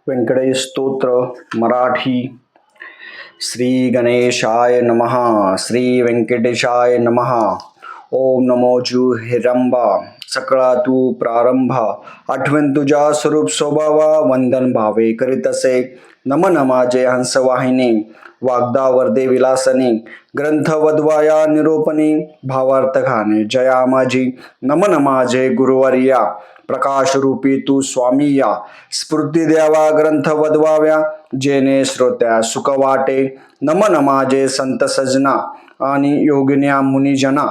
व्यंकटेश स्तोत्र मराठी. श्री गणेशाय नमः. श्री व्यंकटेशाय नमः. ओम नमो हिरंबा सकळा तू प्रारंभ. आठवण तुझ्या स्वरूप स्वभावा वंदन भावे करीतसे. नमन माझे हंसवाहिनी वाग्दा वर्दे विलासनी. ग्रंथ वधवाया निरोपणी भावार्थ खाणे जया माझी. नमन माझे गुरुवर्या प्रकाश रूपी तू स्वामी या. स्फूर्ती द्यावा ग्रंथ वधवाव्या जेणे श्रोत्या सुख वाटे. नमन माझे संत सजना आणि योगिन्या मुनिजना.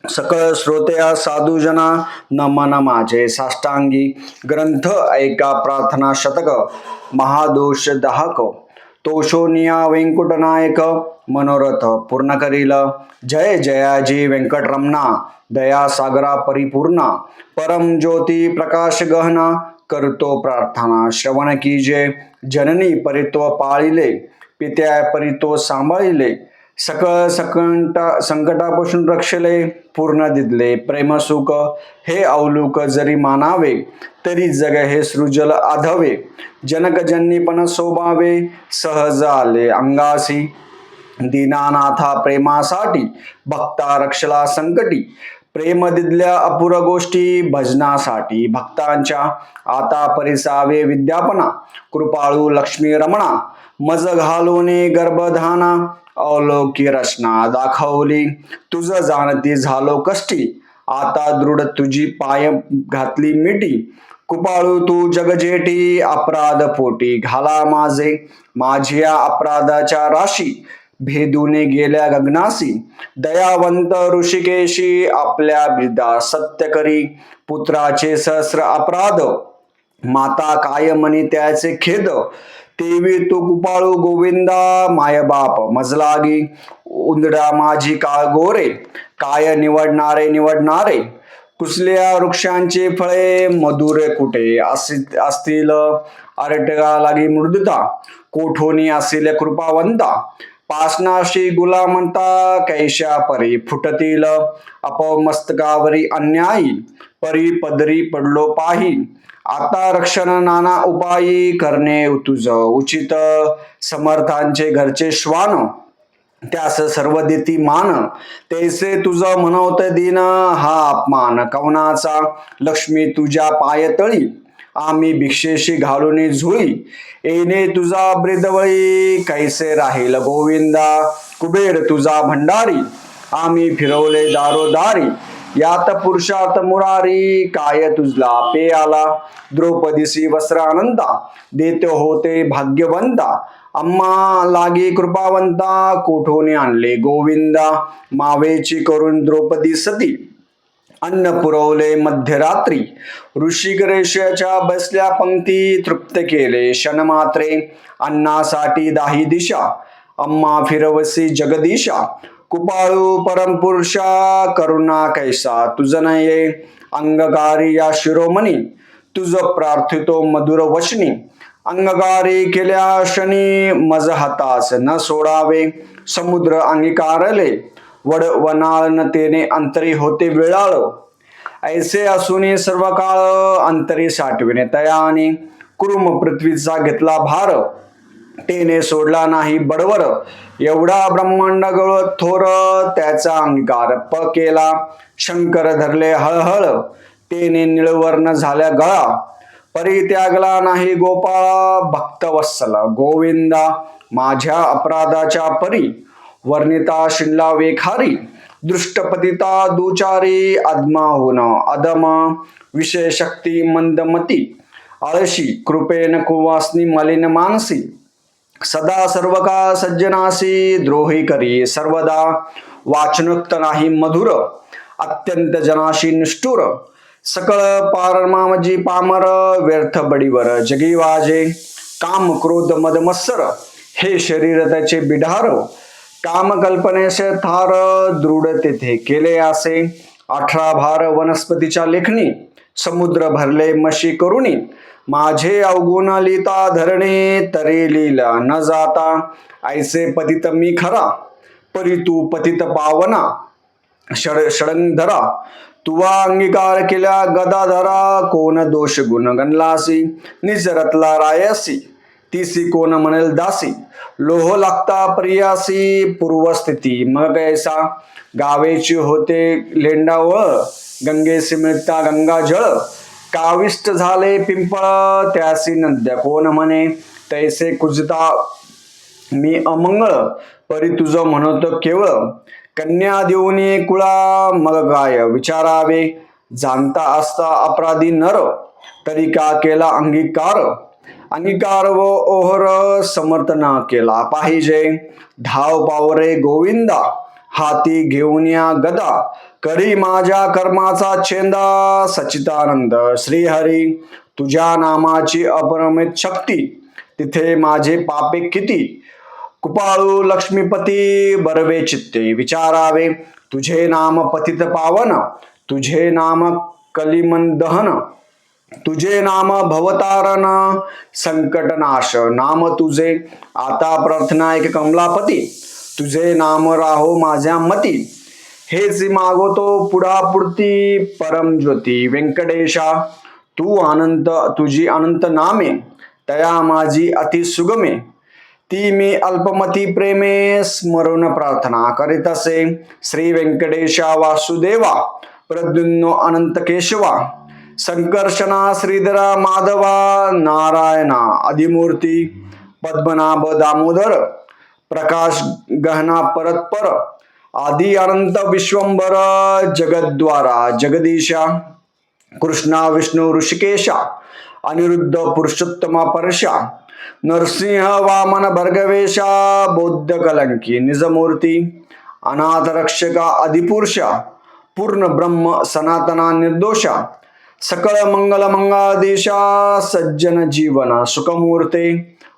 सकळ श्रोत्या साधुजना नमन माझे साष्टांगी. ग्रंथ ऐका प्रार्थना शतक महादोष दाहक. तोषोनिया व्यंकटनायक मनोरथ पूर्ण करील. जय जयाजी व्यंकटरमणा दया सागरा परिपूर्णा. परम ज्योती प्रकाश गहना करतो प्रार्थना श्रवण कीजे. जननी परित्व पाळिले पित्या परित्व सांभाळिले. सकळ संकटापासून रक्षले पूर्ण दिदले प्रेम सुख. हे अवलूक जरी मानावे तरी जग हे सृजल आधवे. जनक जन्नीपण शोभावे सहज आले अंगासी. दीनानाथा प्रेमासाठी भक्ता रक्षला संकटी. प्रेम दिदल्या अपुर गोष्टी भजनासाठी भक्तांच्या आता परिसावे विद्यापना. कृपाळू लक्ष्मी रमणा मज घालोने गर्भधाना. अवलोकी रचना दाखवली तुझ जाणती झालो कष्टी. आता दृढ तुझी पाय घातली मिटी. कृपाळू तू जगजेटी अपराध पोटी घाला माझे. माझ्या अपराधाच्या राशी भेदूने गेल्या गगनासी. दयावंत ऋषिकेशी आपल्या बिदा सत्य करी. पुत्राचे सहस्र अपराध माता काय म्हणी त्याचे खेद. तेवी तू कृपाळू गोविंदा मायबाप मजलागी. उंदडा माझी काळ गोरे काय निवडणारे. कुसल्या वृक्षांचे फळे मधुरे कुठे असतील. अरटगा लागी मृदुता कोठोनी असेल कृपावंता. पासनाशी गुलामंता कैशा परी फुटतील. अपमस्तकावरी अन्यायी परी पदरी पडलो पाही. आता रक्षण नाना उपायी करणे तुझ उचित. समर्थांचे घरचे श्वान त्यास सर्व देती मान. तैसे तुझ मनवत दिन हा अपमान कवनाचा. लक्ष्मी तुझ्या पायतळी आम्ही भिक्षेशी घालून झुळी. येणे तुझा ब्रिदवळी कैसे राहील गोविंदा. कुबेर तुझा भंडारी आम्ही फिरवले दारोदारी. यात पुरुषात मुरारी काय तुझला पे आला. द्रौपदीसी वस्त्र आनंदा देते होते भाग्यवंता. अम्मा लागी कृपावंता कोठोने आणले गोविंदा. मावेची करून द्रौपदी सती अन्न पुरवले मध्यरात्री. ऋषिकेशाच्या बसल्या पंक्ती तृप्त केले क्षणमात्रे. अन्नासाठी दाही दिशा अम्मा फिरवसी जगदीशा. कृपाळू परमपुरुषा करुणा कैसा तुझ नये. अंगकारी या शिरोमणी तुझ प्रार्थितो मधुर वचनी. अंगकारी केल्या शनी मज हातास न सोडावे. समुद्र अंगीकारले वनाळ न तेने अंतरी होते वेळाळ. ऐसे असूने सर्व काळ अंतरी साठविणे तयाने. कुरुम पृथ्वीचा घेतला भार तेने सोडला नाही बडवर. एवढा ब्रह्मांड गळत थोर त्याचा अंगीकार केला. शंकर धरले हळहळ तेने निळवर्ण झाल्या गळा. परित्यागला नाही गोपाळा भक्तवत्सल गोविंदा. माझ्या अपराधाच्या परी वर्णिता शिनला वेखारी. दृष्टपतिता दुचारी अदमाहून अदम. विषय शक्ती मंदमती आळशी कृपेन कुवासनी मलिन मानसी. सदा सर्व काळ सज्जनासी द्रोही करी सर्वदा. वाचनोक्त नाही मधुर अत्यंत जनाशी निष्ठुर. सकळ पारमामजी पामर व्यर्थ बडीवर जगी वाजे. काम क्रोध मद मत्सर हे शरीर त्याचे बिढार. काम कल्पनेचे थार दृढ तेथे केले असे. 18 भार वनस्पतीच्या लेखणी समुद्र भरले मशी करुणी. माझे अवगुण लिहिता धरणे तरी लीला न जाता. ऐसे पतित मी खरा परी तू पतित पावना. षडंगधरा तुवा अंगीकार केल्या गदाधरा, कोण दोष गुण गणलासी, निज रतला रायसी, तिसी कोण म्हणेल दासी, लोह लागता प्रियासी, पूर्वस्थिती मग कैसा, गावेची होते लेंडावळ, गंगेसी मिळता गंगा जळ, काविष्ट झाले पिंपळ, त्यासी नद्या कोण म्हणे, तैसे कुजता मी अमंगळ, परी तुझं म्हणत केवळ, कन्या देऊनी कुळा मग काय विचारावे, जाणता असता अपराधी नर, तरी का केला अंगीकार, अंगीकार व ओहर समर्थना केला पाहिजे, धाव पावरे गोविंदा, हाती घेऊन या गदा, करी माझ्या कर्माचा छेंदा, सच्चिदानंद श्रीहरी, तुझ्या नामाची अपरमित शक्ती, तिथे माझे पापे किती, कृपाळू लक्ष्मीपती बरवे चित्ते विचारावे, तुझे नाम पतित पावन, तुझे नाम कलिमन दहन, तुझे नाम भवतारण संकटनाश, नाम तुझे आता प्रार्थना एक कमलापती, तुझे नाम राहो माझ्या मती, हेच मागवतो पुढापुढती परम ज्योती व्यंकटेशा, तू अनंत तुझी अनंत नामे, तया माझी अति सुगमे, ती मी अल्पमती प्रेमे स्मरण प्रार्थना करीत असे, श्री व्यंकटेशा वासुदेवा, प्रद्युम्नो अनंत केशवा, संकर्षणा श्रीधरा माधवा, नारायणा आदिमूर्ती, पद्मनाभ दामोदर, प्रकाश गहना परत्पर, आदि अनंत विश्वंभर, जगद्वारा जगदीशा, कृष्णा विष्णू ऋषिकेशा, अनिरुद्ध पुरुषोत्तमा परशा, नरसिंह वामन भर्गवेशा, बौद्ध कलंकी निजमूर्ती, अनाथ रक्षका अधिपुरुषा, पूर्ण ब्रह्म सनातना निर्दोषा, सकळ मंगल मंगळाधीशा, सज्जन जीवन सुखमूर्ते,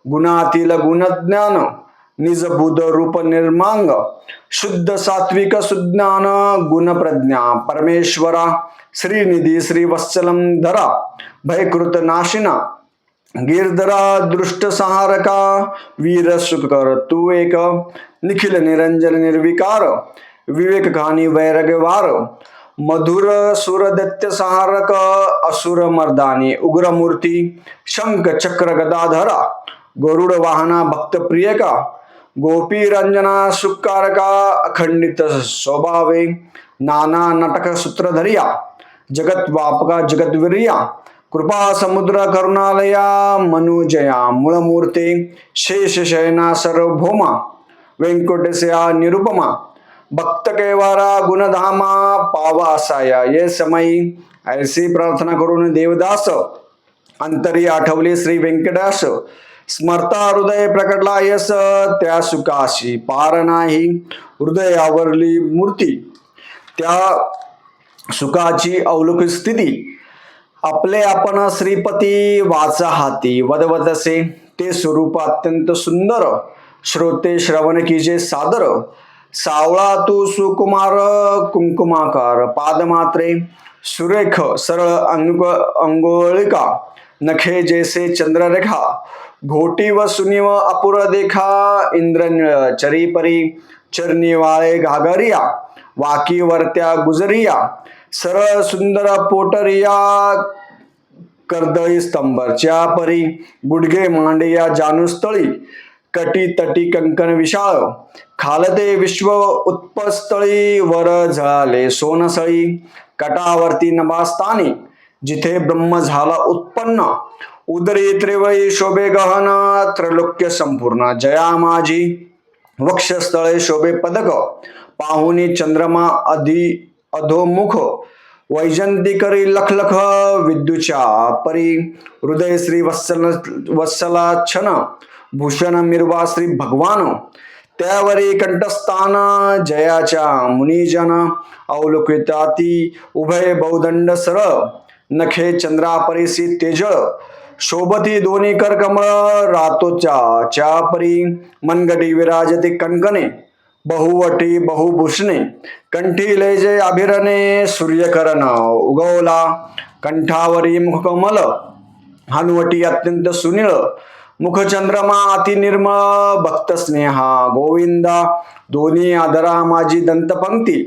गुणातील गुणज्ञान, निजबुध रूप निर्मांग, शुद्ध सात्विक सुज्ञान गुणप्रज्ञा परमेश्वरा, श्रीनिधी श्रीवत्सलम धरा, भयकृत नाशिना, गिरधरा दृष्ट सहारका, वीर सुखकर तू एक, निखिल निरंजन निर्विकार, विवेक घानी वैरगवार, मधुर सुरदैत्य सहारक, असुर मर्दानी उग्रमूर्ती, शंख चक्र गदाधरा, गरुड वाहना भक्त प्रियका, गोपी रंजना सुकारका, अखंडित स्वभावे, नाना नटक सूत्रधरिया, जगत वापका जगद्वीर्या, कृपा समुद्र करुणालया, मनुजया मूळमूर्ते, शेष शयना सर्वभौमा, व्यंकटेशया निरुपमा, भक्त केवारा गुणधामा, पावा असाया ये समयी, ऐसी प्रार्थना करून देवदास अंतरी आठवले श्री व्यंकटास, स्मरता हृदय प्रकटला यस, त्या सुखाशी पार नाही, हृदयावरली मूर्ती, त्या सुखाची अवलौकिक स्थिती, आपले आपण श्रीपती वाचा हाती वदवदसे, ते स्वरूप अत्यंत सुंदर, श्रोते श्रवण कीजे सादर, सावळा तू सुकुमार कुंकुमाकार, पादमात्रे सुरेख सरळ अंगोळिका, नखे जैसे चंद्ररेखा, घोटी व सुनीव अपुर देखा, इंद्रनिळ चरीपरी, चरणी वाळे घागरिया, वाकी वरत्या गुजरिया, सरळ सुंदर पोटरिया, कर्दळी स्तंभच्या परी, गुडघे मांडिया जानुस्थळी, कटी तटी कंकण विशाळ, खालते विश्व उत्पस्थळी, वर झळाले सोनसळी, कटावरती नभास्थानी, जिथे ब्रह्म झाला उत्पन्न, उदरी त्रिवळी शोभे गहन, त्रैलोक्य संपूर्ण जया माझी, वक्षस्थळे शोभे पदक, पाहुनी चंद्रमा अधोमुख, वैजंतिकरी लखलख विद्युच्या परी, हृदय श्री वत्सलाच्छन, भूषण मिरवा श्री भगवान, त्यावरी कंठस्थान, जयाच्या मुनिजन, अवलोकिताती उभय बहुदंड सरळ, नखे चंद्रापरीसी तेजळ, शोभती दोन्ही कर कमळ, रातोच्या चापरी, मनगटी विराजते कणकणे, बहुवटी बहुभूषणे, कंठी लयजे अभिरणे, सूर्यकरण उगवला, कंठावरी मुखकमल, हनुवटी अत्यंत सुनीळ, मुखचंद्रमा अति निर्मळ, भक्त स्नेहा गोविंदा, दोन्ही आदरा माझी दंतपंक्ती,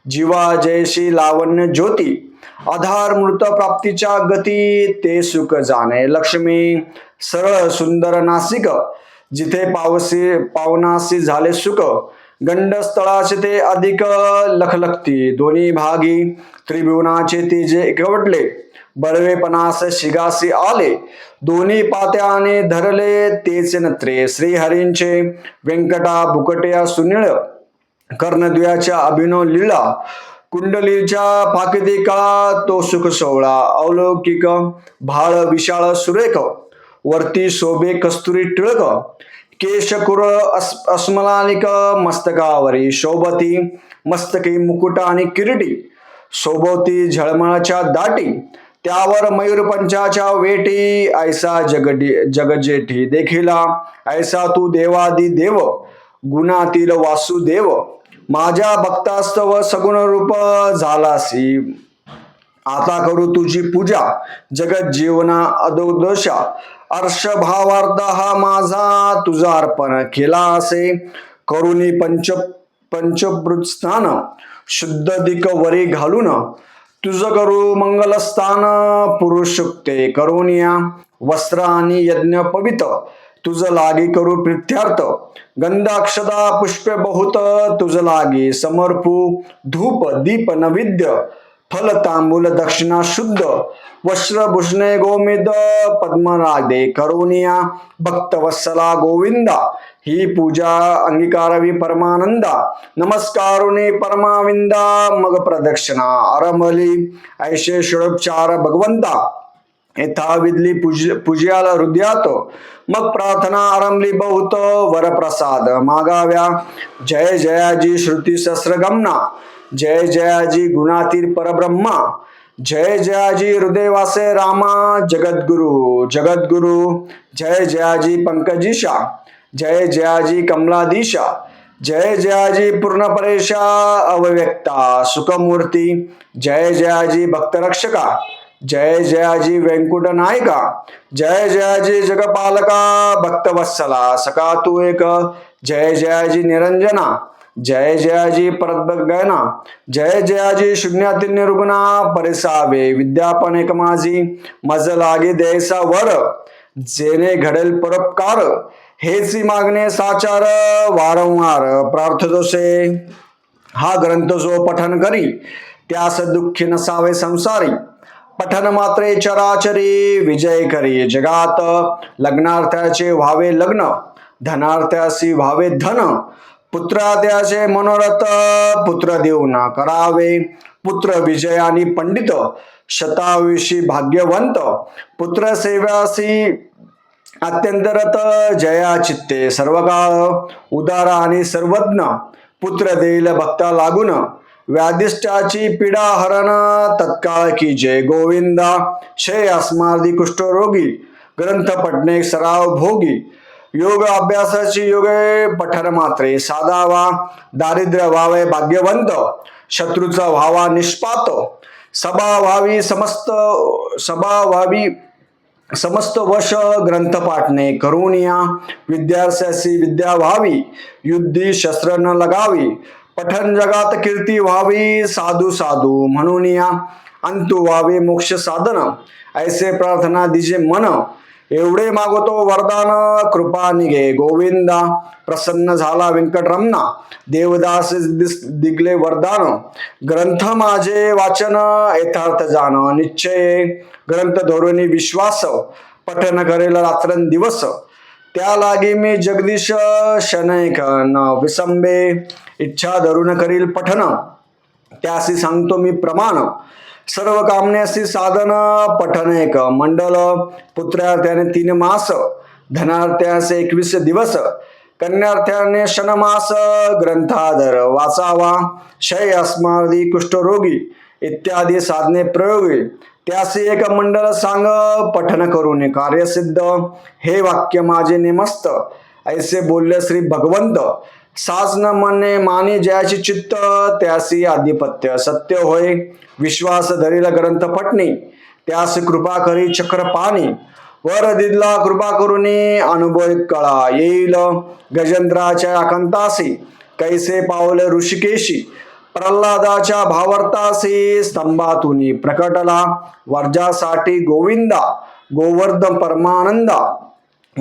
जीवा जयशी लावण्य ज्योती, आधार मृत प्राप्तीच्या गती, ते सुख जाणे लक्ष्मी, सरळ सुंदर नासिक, जिथे पावनासी झाले सुख, गंडस्थळाचे ते अधिक लखलखती, दोन्ही भागी त्रिभुवनाचे ते जे एकवटले, बळवेपणास शिगासी आले, दोन्ही पात्याने धरले तेच नत्रे, श्रीहरींचे व्यंकटा बुकट्या सुनिळ, कर्णद्वयाच्या अभिनव लीला, कुंडलीच्या फाकदी काळा तो सुख सोहळा, अलौकिक भाळ विशाळ सुरेख, वरती शोभे कस्तुरी टिळक, केश कुरळ अस्मलानिक, मस्तकावरी शोभती मस्तकी मुकुट आणि किरीटी, शोभवती झळमळच्या दाटी, त्यावर मयूरपंचाच्या वेटी, ऐसा जगजेठी देखिला, ऐसा तू देवादी देव, गुणातील वासुदेव, माझ्या भक्तास्तव सगुण रूप झालासी, आता करू तुझी पूजा, जगत जीवना अदोदशा, अर्ष भावार्थ हा माझा, तुझा अर्पण केला असे, करुणी पंचभृत स्नान, शुद्ध दिक वरी घालून, तुझ करू मंगलस्थान, पुरुष शुक्ते करुनिया, वस्त्र आणि यज्ञ पवित, तुझ लागी करू प्रित्यार्थ, गंधाक्षदा पुष्पे बहुत, तुझ लागी समर्पू, धूप दीप नैवेद्य, फल तांबूल दक्षिणा शुद्ध, वस्त्र भूषणे गोमेद, पद्मरागे करुनिया, भक्तवत्सला गोविंदा, ही पूजा अंगीकारावी परमानंदा, नमस्कारुणी परमाविंदा, मग प्रदक्षिणा आरंभली, ऐशे षोडोपचार भगवंता, यथा विधली पूज्याला हृदयात, मग प्रार्थना आरंभली बहुत, वरप्रसाद मागाव्या, जय जयाजी श्रुती सहस्रगमना, जय जयाजी गुणातीर परब्रह्मा, जय जयाजी हृदयवासे रामा, जगद्गुरु, जय जयाजी पंकजीशा, जय जयाजी कमलाधीशा, जय जयाजी पूर्णपरेशा, अव्यक्ता सुखमूर्ती, जय जयाजी भक्तरक्षका, जय जयाजी व्यंकुट नायका, जय जयाजी जगपालका, भक्तवत्सला सका तू एक, जय जयाजी निरंजना, जय जयाजी परतगयना, जय जयाजी शून्यातील निर्गुणा, परिसावे विद्यापन एक माझी, मज लागे द्यायचा वर, जेणे घडेल परोपकार, हेची मागणे साचार, वारंवार प्रार्थतोसे, हा ग्रंथ जो पठन करी, त्यास दुःखी नसावे संसारी, पठन मात्रे चराचरी, विजय करी जगात, लग्नार्थाचे व्हावे लग्न, धनार्थासी व्हावे धन, पुत्राद्याचे मनोरथ, पुत्र देऊन करावे, पुत्र विजयानी पंडित, शतायुषी भाग्यवंत, पुत्र सेव्यासी अत्यंतरत, जया चित्ते सर्वकाळ, उदार आणि सर्वज्ञ, पुत्र देईल भक्ता लागून, व्याधिष्ठाची पीडा हरण, तत्काळ की जय गोविंदा, शय अस्मादी कुष्ठरोगी, ग्रंथ पठणे सराव भोगी, योग अभ्यासाची योगे पठन मात्रे साधावा, दारिद्र्य व्हावे भाग्यवंत, शत्रूचा व्हावा निष्पात, सभा व्हावी समस्त वश, ग्रंथ पाठणे करुनिया, विद्यार्थ्यासी विद्या व्हावी, युद्धी शस्त्र न लगावी, पठन जगात कीर्ती व्हावी, साधू साधू म्हणून या, अंतु व्हावे मोक्ष साधन, ऐसे प्रार्थना दिजे मन, एवढे मागवतो वरदान, कृपा निघे गोविंदा, प्रसन्न झाला व्यंकटरमणा, देवदास दिगले वरदान, ग्रंथ माझे वाचन, यथार्थ जाण निश्चय, ग्रंथ धोरणी विश्वास, पठन करेल रात्रंदिवस, त्या लागी मी जगदीश, शनैक न विसंबे, इच्छा धरून करील पठन, त्यासी सांगतो मी प्रमाण, सर्व कामनेसी साधन, पठन एक मंडल, पुत्रार्थ्याने 3 मास, धनार्थ्यासे 21 दिवस, कन्यार्थ्याने शनमास, ग्रंथाधर वाचावा, शय अस्मादी कुष्ठरोगी, इत्यादी साधने प्रयोगी, त्यासी एक मंडल सांग, पठन करून कार्यसिद्ध, हे वाक्य माझे नेमस्त, ऐसे बोलले श्री भगवंत, साज न म्हणणे मानी जयाची चित्त, त्यासी आधिपत्य सत्य होय, विश्वास धरील ग्रंथ पठणी, त्यास कृपा करी चक्र पाणी, वर दिदला कृपा करुणी, अनुभव कळा येईल, गजेंद्राच्या अकंतासी, कैसे पावले ऋषिकेशी, प्रल्हादाच्या भावार्थासी स्तंभातून प्रकटला, वर्जासाठी गोविंदा गोवर्धन परमानंदा,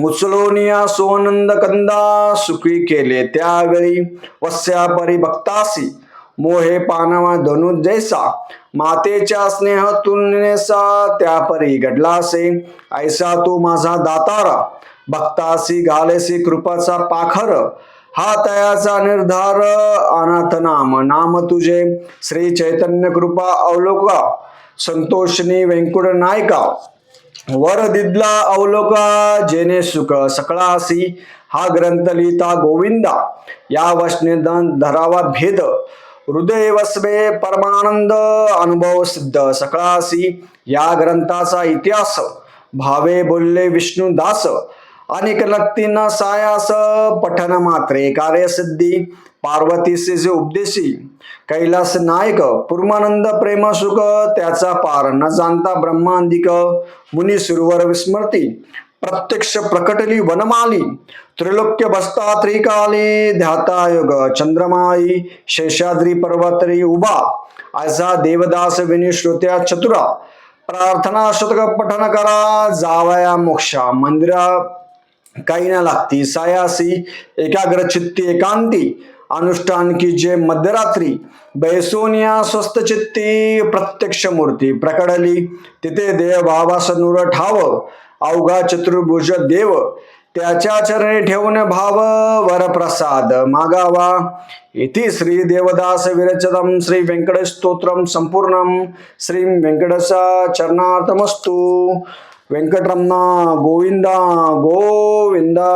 उचलोनिया सोनंद कंदा, सुखी केले त्यावेळी वस्या परिभक्तासी, मोहे पानवा धनु जैसा, मातेच्या स्नेह तुलनेसा त्यापरी घडलासे, ऐसा तू माझा दातारा, भक्तासी घालेसी कृपाचा पाखर, हा तयाचा निर्धार, अनाथ नाम नाम तुझे, श्री चैतन्य कृपा अवलोका, संतोषनी वेंकुट नायका, वर दिदला अवलोका, जेने सुख सकळासी, हा ग्रंथ लिहिता गोविंदा, या वचने धरावा भेद, हृदय वसवे परमानंद, अनुभव सिद्ध सकळासी, या ग्रंथाचा इतिहास, भावे बोलले विष्णुदास, अनेक लक्तींना सायास, पठन मात्रे कार्यसिद्धी, पार्वतीचे जे उपदेशी, कैलास नायक पूर्मानंद प्रेम सुख, त्याचा पार न जाणता ब्रह्मांदिक, मुनी सुरवर विस्मृती, प्रत्यक्ष प्रकटली वनमाली, त्रिलोक्य बसता त्रिकाली, ध्याता युग चंद्रमाई, शेषाद्री पर्वतरी उभा, असा देवदास विनी श्रोत्या चतुरा, प्रार्थना शतक पठन करा, जावया मोक्षा मंदिरा, काही ना लागती सायासी, एकाग्र चित्ती एकांती, अनुष्ठान की जे मध्यरात्री, बैसोनिया स्वस्थ चित्ती, प्रत्यक्ष मूर्ती प्रकटली, तिथे देव भावास नूर ठाव, अवघा चतुर्भुज देव, त्याच्या चरणी ठेवून भाव, वरप्रसाद मागावा, इति श्री देवदास विरचितम श्री व्यंकटेश स्तोत्रम संपूर्णम, श्री व्यंकटेशा चरणार्थमस्तु, व्यंकटरमणा गोविंदा गोविंदा।